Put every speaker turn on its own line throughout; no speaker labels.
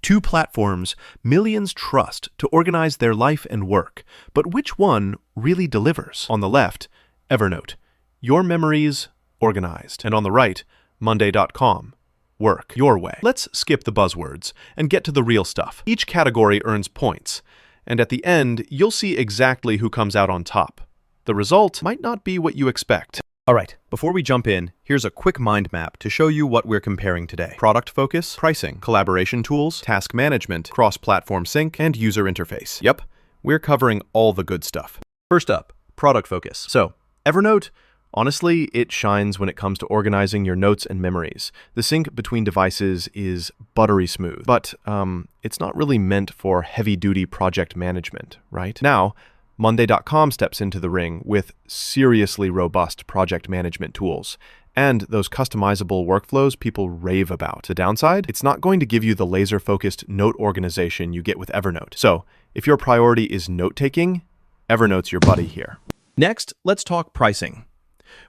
Two platforms millions trust to organize their life and work, but which one really delivers? On the left, Evernote, your memories organized. And on the right, Monday.com, work your way. Let's skip the buzzwords and get to the real stuff. Each category earns points, and at the end, you'll see exactly who comes out on top. The result might not be what you expect. All right, before we jump in, here's a quick mind map to show you what we're comparing today. Product focus, pricing, collaboration tools, task management, cross-platform sync, and user interface. Yep, we're covering all the good stuff. First up, product focus. So, Evernote, honestly, it shines when it comes to organizing your notes and memories. The sync between devices is buttery smooth, but it's not really meant for heavy-duty project management, right? Now, Monday.com steps into the ring with seriously robust project management tools and those customizable workflows people rave about. The downside? It's not going to give you the laser-focused note organization you get with Evernote. So, if your priority is note-taking, Evernote's your buddy here. Next, let's talk pricing.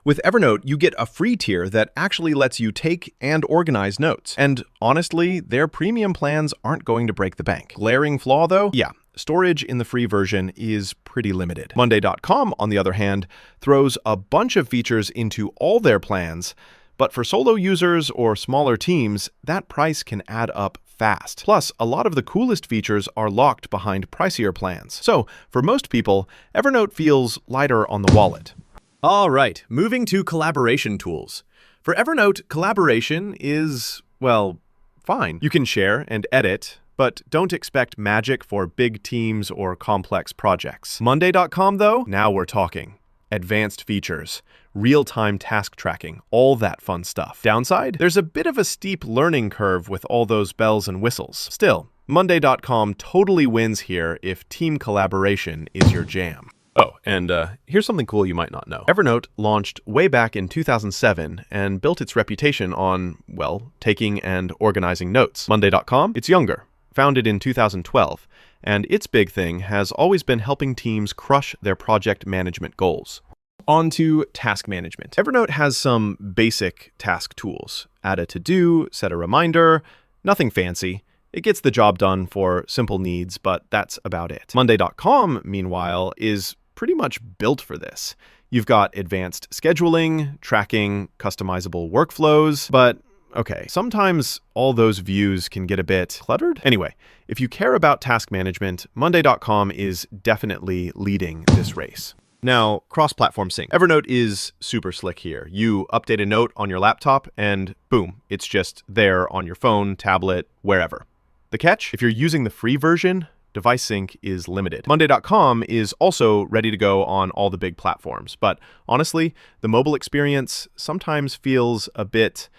With Evernote, you get a free tier that actually lets you take and organize notes. And honestly, their premium plans aren't going to break the bank. Glaring flaw, though? Yeah. Storage in the free version is pretty limited. Monday.com, on the other hand, throws a bunch of features into all their plans, but for solo users or smaller teams, that price can add up fast. Plus, a lot of the coolest features are locked behind pricier plans. So, for most people, Evernote feels lighter on the wallet. All right, moving to collaboration tools. For Evernote, collaboration is, well, fine. You can share and edit, but don't expect magic for big teams or complex projects. Monday.com, though, now we're talking. Advanced features, real-time task tracking, all that fun stuff. Downside? There's a bit of a steep learning curve with all those bells and whistles. Still, Monday.com totally wins here if team collaboration is your jam. Oh, and here's something cool you might not know. Evernote launched way back in 2007 and built its reputation on, well, taking and organizing notes. Monday.com, it's younger. Founded in 2012, and its big thing has always been helping teams crush their project management goals. On to task management. Evernote has some basic task tools. Add a to-do, set a reminder, nothing fancy. It gets the job done for simple needs, but that's about it. Monday.com, meanwhile, is pretty much built for this. You've got advanced scheduling, tracking, customizable workflows, but okay, sometimes all those views can get a bit cluttered. Anyway, if you care about task management, Monday.com is definitely leading this race. Now, cross-platform sync. Evernote is super slick here. You update a note on your laptop and boom, it's just there on your phone, tablet, wherever. The catch? If you're using the free version, device sync is limited. Monday.com is also ready to go on all the big platforms, but honestly, the mobile experience sometimes feels a bit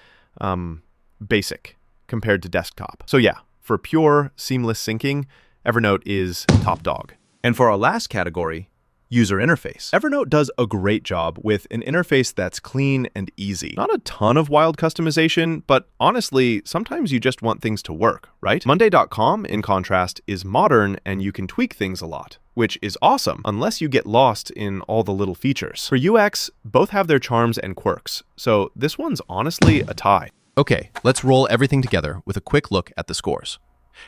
basic compared to desktop. So yeah, for pure seamless syncing, Evernote is top dog. And for our last category, user interface. Evernote does a great job with an interface that's clean and easy. Not a ton of wild customization, but honestly, sometimes you just want things to work, right? Monday.com, in contrast, is modern and you can tweak things a lot, which is awesome unless you get lost in all the little features. For UX, both have their charms and quirks, so this one's honestly a tie. Okay, let's roll everything together with a quick look at the scores.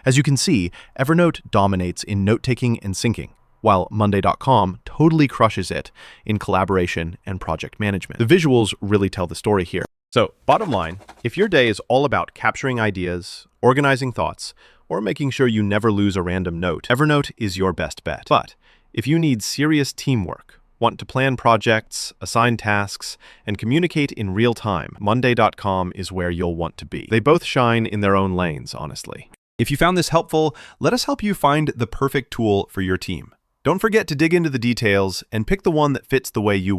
As you can see, Evernote dominates in note-taking and syncing, while Monday.com totally crushes it in collaboration and project management. The visuals really tell the story here. So, bottom line, if your day is all about capturing ideas, organizing thoughts, or making sure you never lose a random note, Evernote is your best bet. But if you need serious teamwork, want to plan projects, assign tasks, and communicate in real time, Monday.com is where you'll want to be. They both shine in their own lanes, honestly. If you found this helpful, let us help you find the perfect tool for your team. Don't forget to dig into the details and pick the one that fits the way you